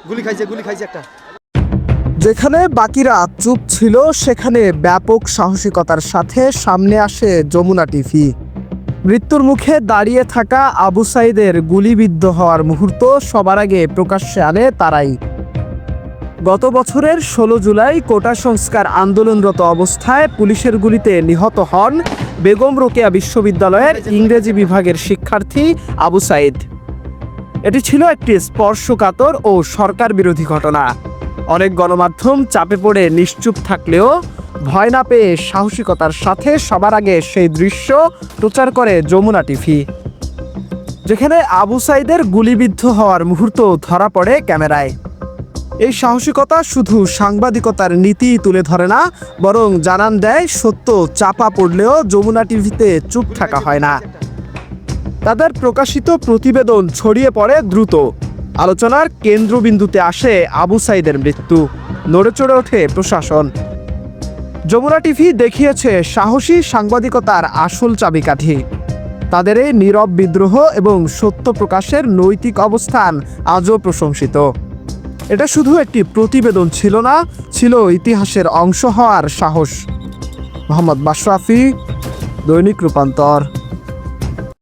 গুলি খাইছে একটা। যেখানে বাকিরা চুপ ছিল সেখানে ব্যাপক সাহসিকতার সাথে সামনে আসে যমুনা টিভি। মৃত্যুর মুখে দাঁড়িয়ে থাকা আবু সাঈদের গুলিবিদ্ধ হওয়ার মুহূর্ত সবার আগে প্রকাশ্যে আনে তারাই। গত বছরের 16 জুলাই কোটা সংস্কার আন্দোলনরত অবস্থায় পুলিশের গুলিতে নিহত হন বেগম রোকেয়া বিশ্ববিদ্যালয়ের ইংরেজি বিভাগের শিক্ষার্থী আবু সাঈদ। এটি ছিল একটি স্পর্শকাতর ও সরকার বিরোধী ঘটনা। অনেক গণমাধ্যম চাপে পড়ে নিশ্চুপ থাকলেও ভয় না পেয়ে সাহসিকতার সাথে সবার আগে সেই দৃশ্য প্রচার করে যমুনা টিভি, যেখানে আবু সাঈদের গুলিবিদ্ধ হওয়ার মুহূর্ত ধরা পড়ে ক্যামেরায়। এই সাহসিকতা শুধু সাংবাদিকতার নীতি তুলে ধরে না, বরং জানান দেয় সত্য চাপা পড়লেও যমুনা টিভিতে চুপ থাকা হয় না। তাদের প্রকাশিত প্রতিবেদন ছড়িয়ে পড়ে দ্রুত। আলোচনার কেন্দ্রবিন্দুতে আসে আবু সাঈদের মৃত্যু। নড়েচড়ে ওঠে প্রশাসন। যমুনা টিভি দেখিয়েছে সাহসী সাংবাদিকতার আসল চাবিকাঠি। তাদের এই নীরব বিদ্রোহ এবং সত্য প্রকাশের নৈতিক অবস্থান আজও প্রশংসিত। এটা শুধু একটি প্রতিবেদন ছিল না, ছিল ইতিহাসের অংশ হওয়ার সাহস। মোহাম্মদ মাশরাফি, দৈনিক রূপান্তর।